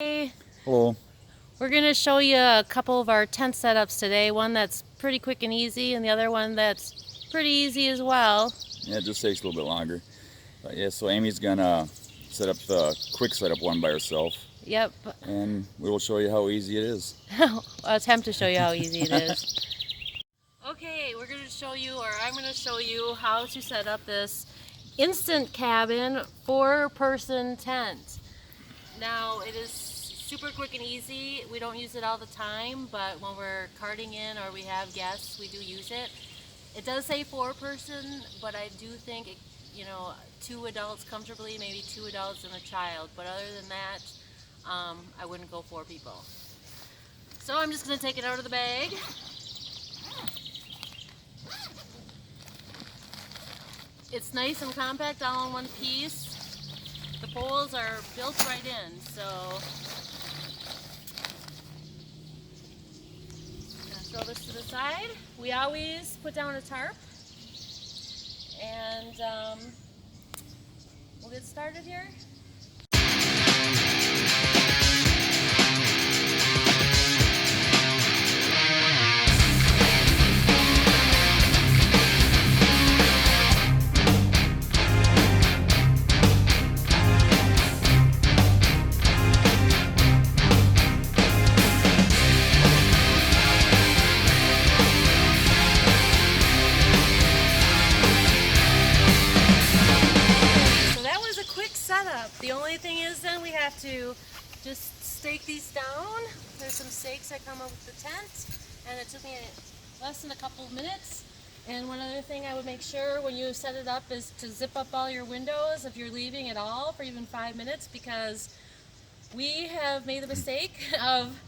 Hey, Hello. we're going to show you a couple of our tent setups today. One that's pretty quick and easy, and the other one that's pretty easy as well. Yeah, it just takes a little bit longer. But yeah, so Amy's gonna set up the quick setup one by herself, Yep, and we will show you how easy it is. I'll attempt to show you how easy it is. Okay, we're going to show you, or I'm going to show you how to set up this instant cabin 4-person tent. Now, it is super quick and easy. We don't use it all the time, but when we're carting in or we have guests, we do use it. It does say 4-person, but I do think, 2 adults comfortably, maybe 2 adults and a child. But other than that, I wouldn't go 4 people. So I'm just going to take it out of the bag. It's nice and compact, all in one piece. The poles are built right in, so I'm gonna throw this to the side. We always put down a tarp, and we'll get started here. Setup. The only thing is then we have to just stake these down. There's some stakes that come up with the tent, and it took me less than a couple of minutes. And one other thing I would make sure when you set it up is to zip up all your windows if you're leaving at all for even 5 minutes, because we have made the mistake of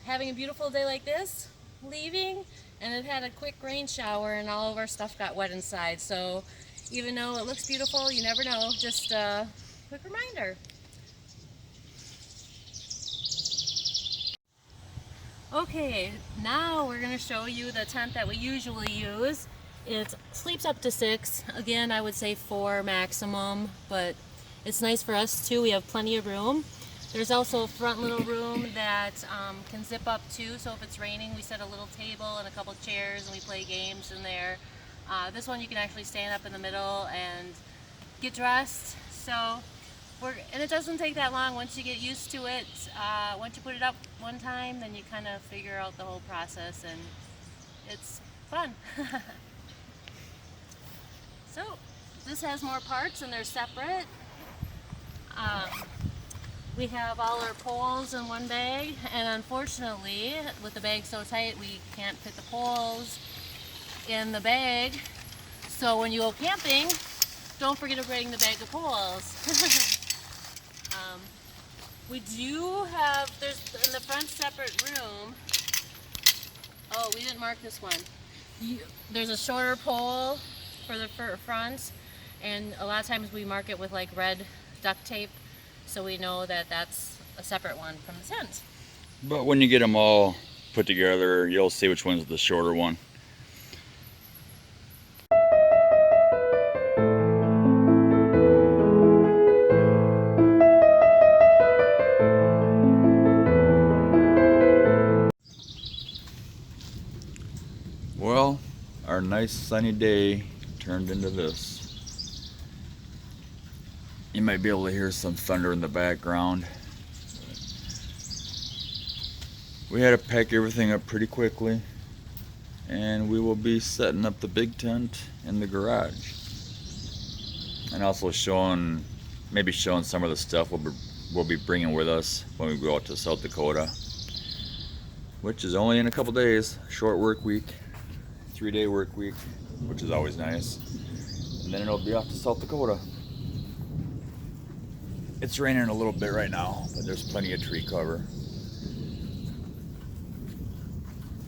having a beautiful day like this, leaving, and it had a quick rain shower and all of our stuff got wet inside. So even though it looks beautiful, you never know. Just quick reminder. Okay, now we're going to show you the tent that we usually use. It sleeps up to 6. Again, I would say 4 maximum, but it's nice for us too. We have plenty of room. There's also a front little room that can zip up too, so if it's raining we set a little table and a couple chairs and we play games in there. This one you can actually stand up in the middle and get dressed. And it doesn't take that long once you get used to it. Once you put it up one time, then you kind of figure out the whole process, and it's fun. So this has more parts and they're separate. We have all our poles in one bag, and unfortunately with the bag so tight we can't fit the poles in the bag. So when you go camping, don't forget to bring the bag of poles. We do have, there's in the front separate room. Oh, we didn't mark this one. There's a shorter pole for the front, and a lot of times we mark it with like red duct tape, so we know that that's a separate one from the tent. But when you get them all put together, you'll see which one's the shorter one. Well, our nice sunny day turned into this. You might be able to hear some thunder in the background. We had to pack everything up pretty quickly, and we will be setting up the big tent in the garage, and also maybe showing some of the stuff we'll be bringing with us when we go out to South Dakota, which is only in a couple days. Short work week, 3-day work week, which is always nice. And then it'll be off to South Dakota. It's raining a little bit right now, but there's plenty of tree cover.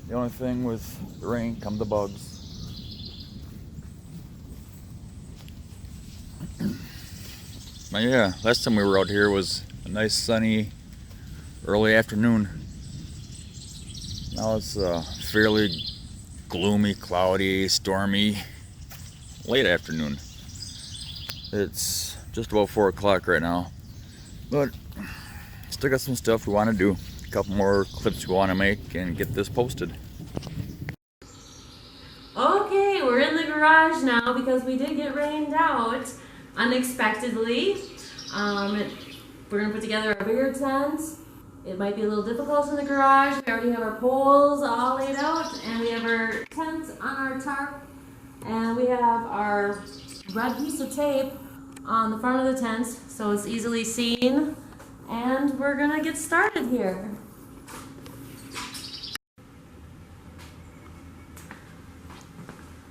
The only thing with the rain come the bugs. But yeah, last time we were out here was a nice sunny early afternoon. Now it's fairly gloomy, cloudy, stormy late afternoon. It's just about 4 o'clock right now, but still got some stuff we want to do. A couple more clips we want to make and get this posted. Okay, we're in the garage now because we did get rained out unexpectedly. We're gonna put together a bigger tent. It might be a little difficult in the garage. We already have our poles all laid out, and we have our tent on our tarp, and we have our red piece of tape on the front of the tent so it's easily seen. And we're gonna get started here.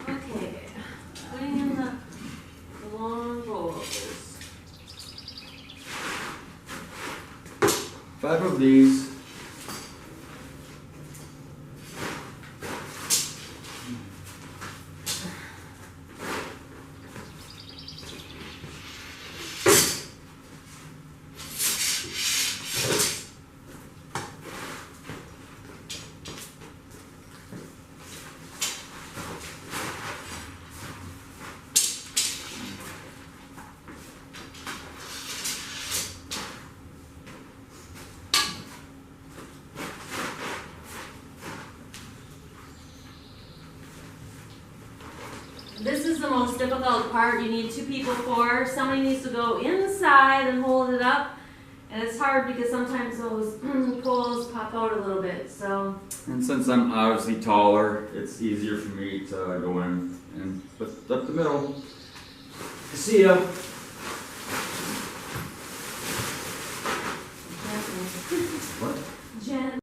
Okay, putting in the long poles. 5 of these. This is the most difficult part. You need 2 people for. Somebody needs to go inside and hold it up. And it's hard because sometimes those poles pop out a little bit. So. And since I'm obviously taller, it's easier for me to go in and put up the middle. See ya. What? Jen.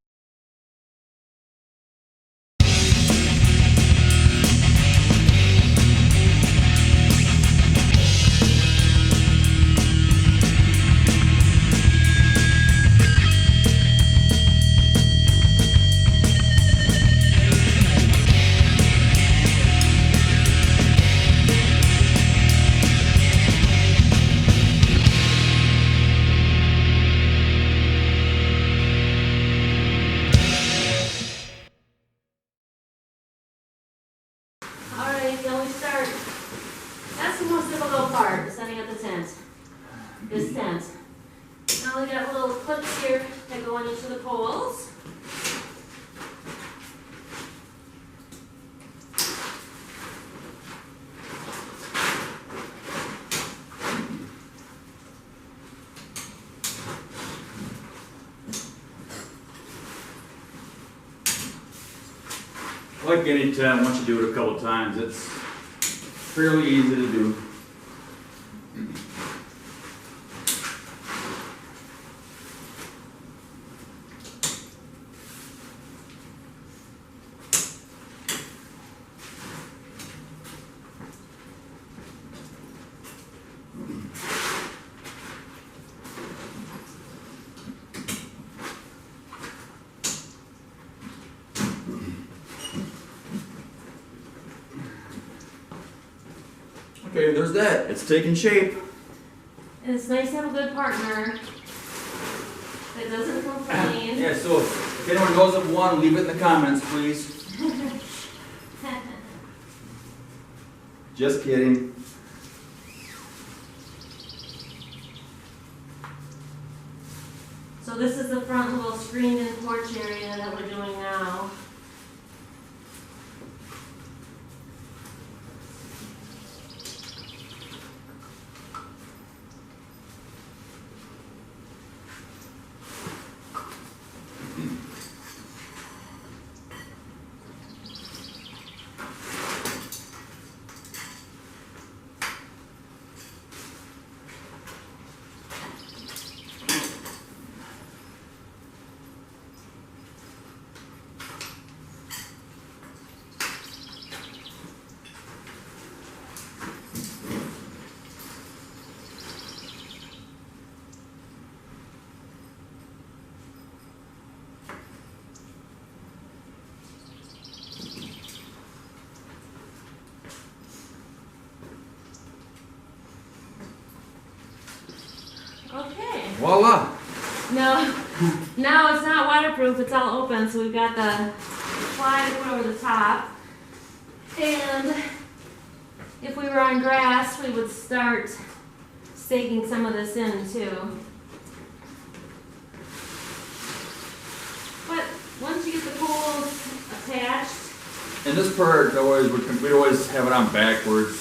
This tent. Now we got little clips here that go on each of the poles. Like any tent, once you do it a couple times, it's fairly easy to do. Okay, there's that. It's taking shape. And it's nice to have a good partner that doesn't complain. Yeah, so if anyone knows of one, leave it in the comments, please. Just kidding. So this is the front little screened-in porch area that we're doing now. Okay. Voila! No, now it's not waterproof, it's all open, so we've got the ply to put over the top. And if we were on grass, we would start staking some of this in too. And this part, we'd always have it on backwards.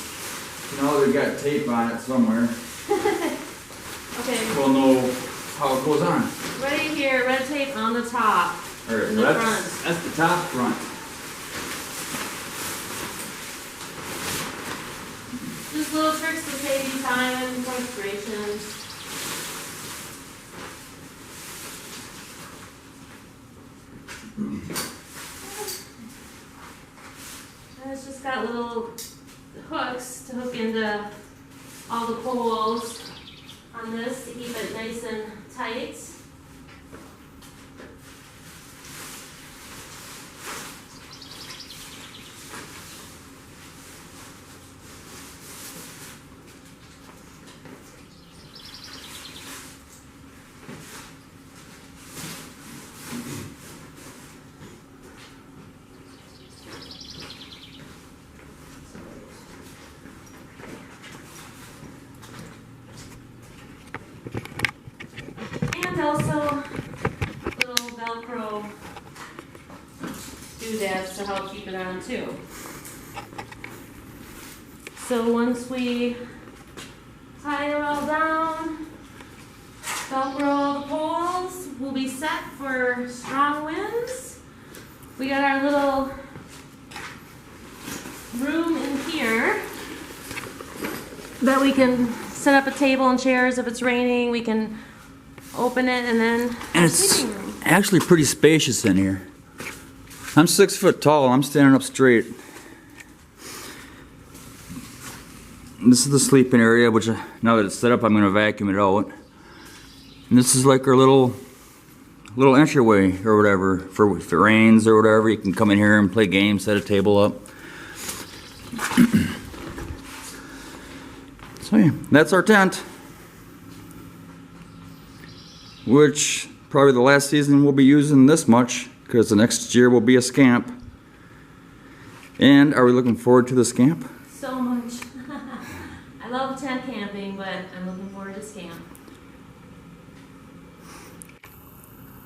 You know, they got tape on it somewhere. Okay. We'll know how it goes on. Right here, red tape on the top. All right, In so the that's the top front. Just little tricks to save you time and frustration. And it's just got little hooks to hook into all the poles on this to keep it nice and tight. And also little Velcro doodads to help keep it on too. So once we tie it all down, Velcro all the poles, we'll be set for strong winds. We got our little room in here that we can set up a table and chairs if it's raining. We can open it and then And it's sleeping room. actually pretty spacious in here. I'm 6 foot tall. I'm standing up straight. And this is the sleeping area, which now that it's set up, I'm going to vacuum it out. And this is like our little entryway or whatever. For if it rains or whatever, you can come in here and play games, set a table up. So yeah, that's our tent. Which probably the last season we'll be using this much, because the next year will be a scamp. And are we looking forward to the scamp? So much. I love tent camping, but I'm looking forward to scamp.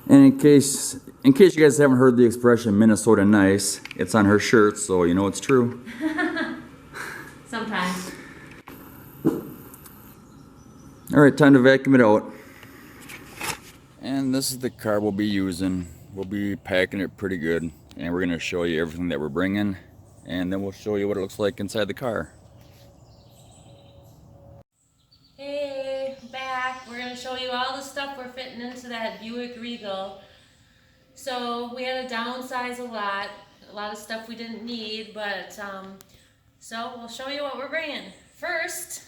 And in case you guys haven't heard the expression Minnesota nice, it's on her shirt, so you know it's true. Sometimes. All right, time to vacuum it out. And this is the car we'll be using. We'll be packing it pretty good, and we're gonna show you everything that we're bringing, and then we'll show you what it looks like inside the car. Hey, back. We're going to show you all the stuff we're fitting into that Buick Regal. So we had to downsize a lot of stuff we didn't need, but so we'll show you what we're bringing. First,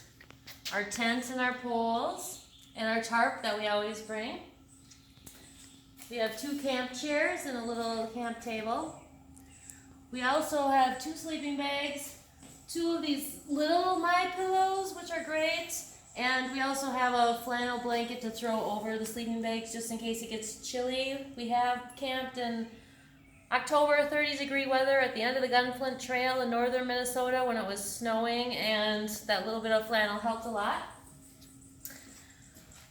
our tents and our poles and our tarp that we always bring. We have 2 camp chairs and a little camp table. We also have 2 sleeping bags, 2 of these little My Pillows, which are great. And we also have a flannel blanket to throw over the sleeping bags just in case it gets chilly. We have camped in October 30-degree weather at the end of the Gunflint Trail in northern Minnesota when it was snowing, and that little bit of flannel helped a lot.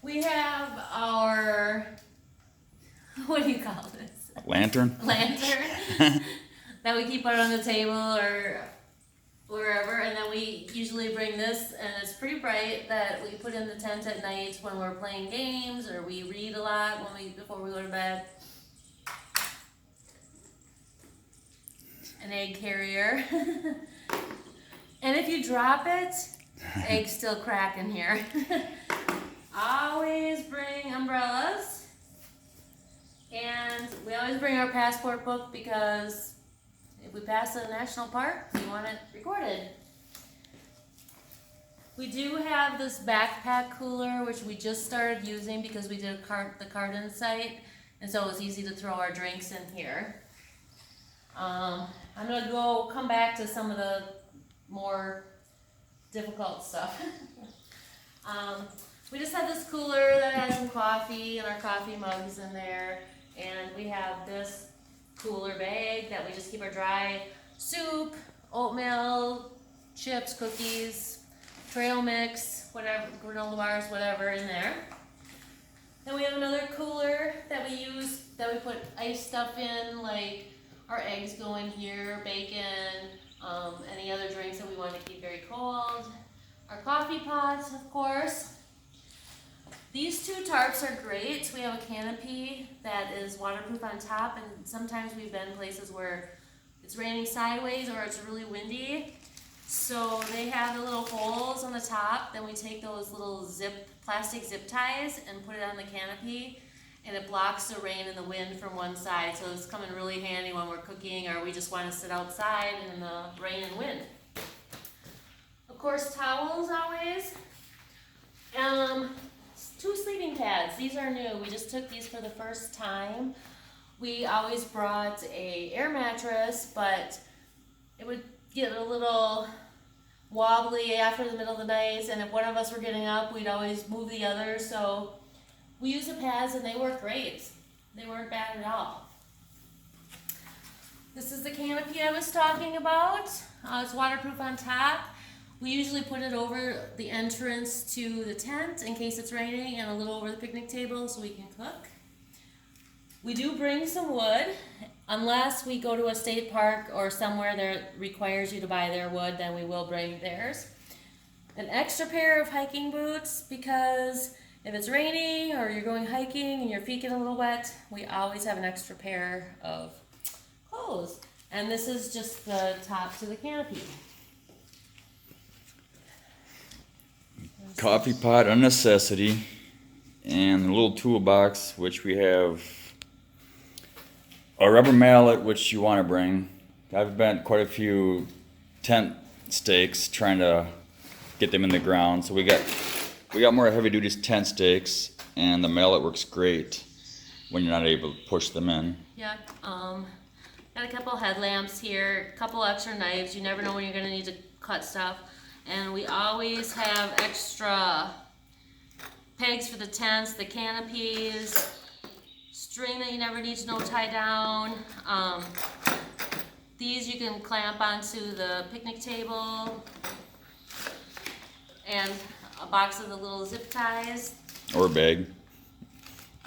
We have our, what do you call this? Lantern? Lantern that we keep out on the table or wherever, and then we usually bring this, and it's pretty bright, that we put in the tent at night when we're playing games or we read a lot before we go to bed. An egg carrier. And if you drop it, eggs still crack in here. Always bring umbrellas. And we always bring our passport book because if we pass a national park, we want it recorded. We do have this backpack cooler, which we just started using because we did the Cardin site, and so it was easy to throw our drinks in here. I'm gonna come back to some of the more difficult stuff. We just have this cooler that has some coffee and our coffee mugs in there, and we have this cooler bag that we just keep our dry soup, oatmeal, chips, cookies, trail mix, whatever, granola bars, whatever in there. Then we have another cooler that we use that we put ice stuff in, like Our eggs go in here, bacon, any other drinks that we want to keep very cold. Our coffee pots, of course. These two tarps are great. We have a canopy that is waterproof on top, and sometimes we've been places where it's raining sideways or it's really windy. So they have the little holes on the top, then we take those little plastic zip ties and put it on the canopy, and it blocks the rain and the wind from one side. So it's coming really handy when we're cooking or we just want to sit outside in the rain and wind. Of course, towels always. 2 sleeping pads. These are new. We just took these for the first time. We always brought a air mattress, but it would get a little wobbly after the middle of the night, and if one of us were getting up, we'd always move the other. So we use the pads, and they work great. They weren't bad at all. This is the canopy I was talking about. It's waterproof on top. We usually put it over the entrance to the tent in case it's raining, and a little over the picnic table so we can cook. We do bring some wood. Unless we go to a state park or somewhere that requires you to buy their wood, then we will bring theirs. An extra pair of hiking boots, because if it's raining or you're going hiking and your feet get a little wet, we always have an extra pair of clothes. And this is just the top to the canopy. Coffee pot, a necessity, and a little toolbox, which we have a rubber mallet, which you want to bring. I've bent quite a few tent stakes trying to get them in the ground, so we got more heavy duty tent stakes, and the mallet works great when you're not able to push them in. Yeah, got a couple headlamps here, a couple extra knives. You never know when you're gonna need to cut stuff. And we always have extra pegs for the tents, the canopies, string that you never need to know tie down. These you can clamp onto the picnic table, and a box of the little zip ties. Or a bag.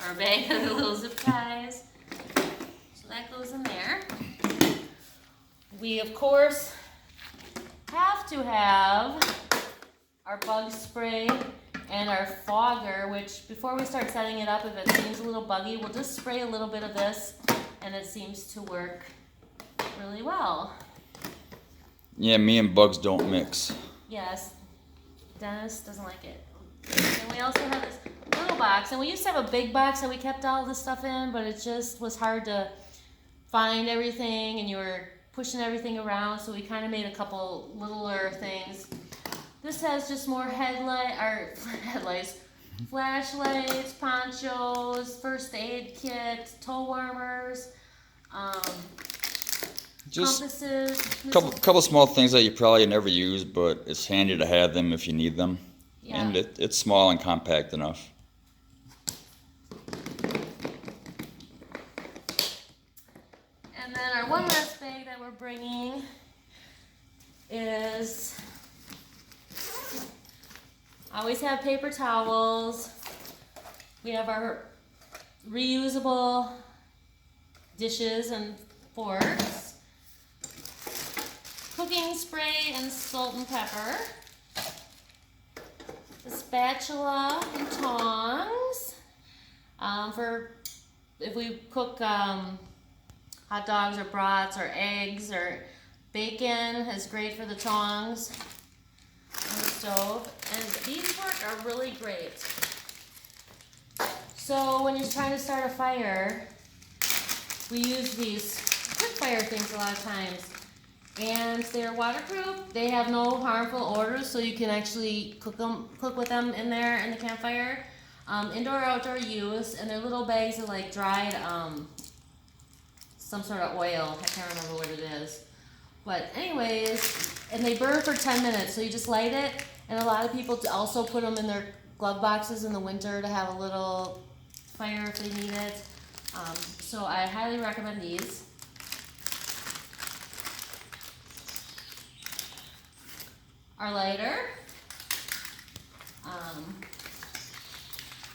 Or a bag of the little zip ties. So that goes in there. We, of course, have to have our bug spray and our fogger, which before we start setting it up, if it seems a little buggy, we'll just spray a little bit of this, and it seems to work really well. Yeah, me and bugs don't mix. Yes, Dennis doesn't like it. And we also have this little box, and we used to have a big box that we kept all this stuff in, but it just was hard to find everything, and you were pushing everything around, so we kind of made a couple littler things. This has just more headlights, flashlights, ponchos, first aid kit, toe warmers, Just compasses. couple small things that you probably never use, but it's handy to have them if you need them. Yeah. And it's small and compact enough. And then our one last bag that we're bringing is, always have paper towels. We have our reusable dishes and forks, cooking spray and salt and pepper, the spatula and tongs for if we cook hot dogs or brats or eggs or bacon is great for the tongs on the stove. And these work are really great. So when you're trying to start a fire, we use these quick fire things a lot of times. And they're waterproof. They have no harmful odors, so you can actually cook with them in there in the campfire. Indoor, outdoor use, and they're little bags of like dried some sort of oil. I can't remember what it is. But anyways, and they burn for 10 minutes, so you just light it. And a lot of people also put them in their glove boxes in the winter to have a little fire if they need it. So I highly recommend these. Our lighter.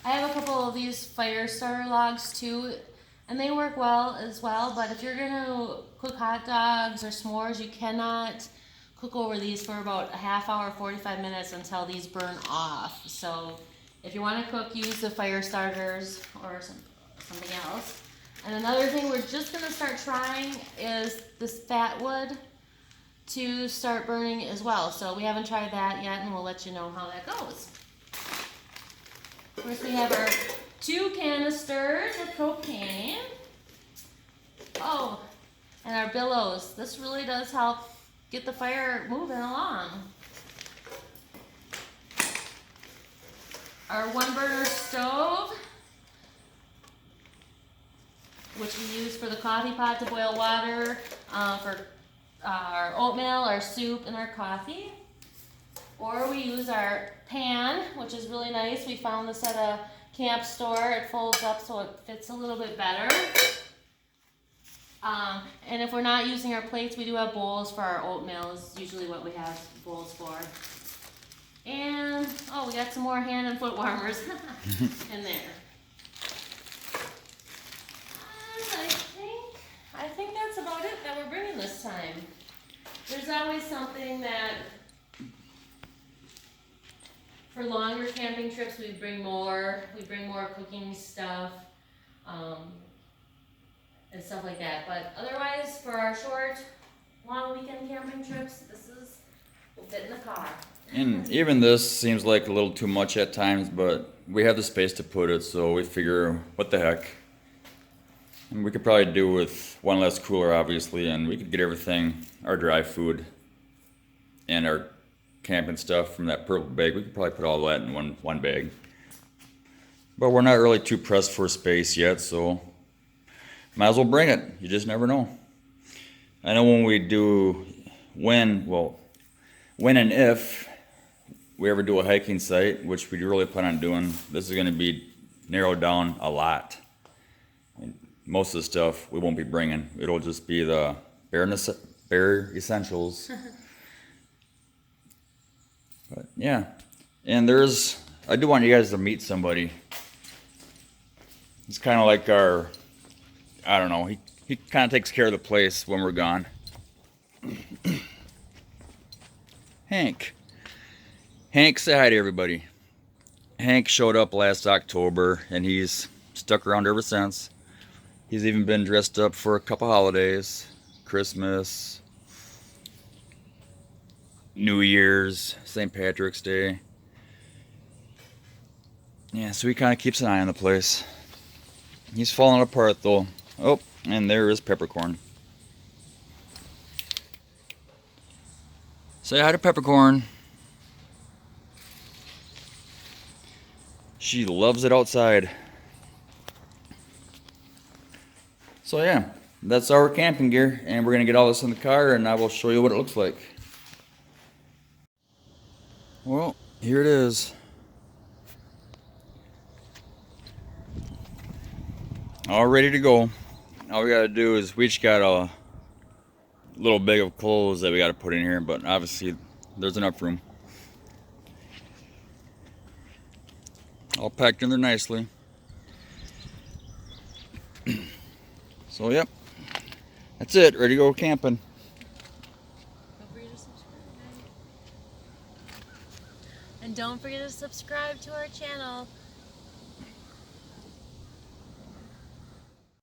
I have a couple of these fire starter logs too. and they work well as well. But if you're gonna cook hot dogs or s'mores, you cannot cook over these for about a half hour, 45 minutes until these burn off. So if you want to cook, use the fire starters or something else. And another thing we're just gonna start trying is this fat wood to start burning as well. So we haven't tried that yet, and we'll let you know how that goes. First we have our 2 canisters of propane. Oh, and our billows. This really does help get the fire moving along. Our 1 burner stove, which we use for the coffee pot to boil water, for our oatmeal, our soup, and our coffee. Or we use our pan, which is really nice. We found this at a camp store. It folds up so it fits a little bit better. And if we're not using our plates, we do have bowls for our oatmeal, is usually what we have bowls for. And, oh, we got some more hand and foot warmers in there. I think that's about it that we're bringing this time. There's always something that, for longer camping trips, we bring more cooking stuff, and stuff like that. But otherwise, for our short, long weekend camping trips, this will fit in the car. And even this seems like a little too much at times, but we have the space to put it, so we figure, what the heck. And we could probably do with one less cooler, obviously, and we could get everything, our dry food and our camping stuff from that purple bag. We could probably put all that in one bag. But we're not really too pressed for space yet, so might as well bring it. You just never know. I know when and if we ever do a hiking site, which we really plan on doing, this is going to be narrowed down a lot. And most of the stuff we won't be bringing. It'll just be the bare essentials. But yeah, and I do want you guys to meet somebody. It's kind of like I don't know, he kind of takes care of the place when we're gone. Hank, say hi to everybody. Hank showed up last October, and he's stuck around ever since. He's even been dressed up for a couple holidays, Christmas, New Year's, St. Patrick's Day. Yeah, so he kind of keeps an eye on the place. He's falling apart though. Oh, and there is Peppercorn. Say hi to Peppercorn. She loves it outside. So yeah, that's our camping gear, and we're gonna get all this in the car, and I will show you what it looks like. Well, here it is. All ready to go. All we gotta do is we each got a little bag of clothes that we gotta put in here, but obviously there's enough room. All packed in there nicely. So yep, that's it. Ready to go camping. And don't forget to subscribe to our channel.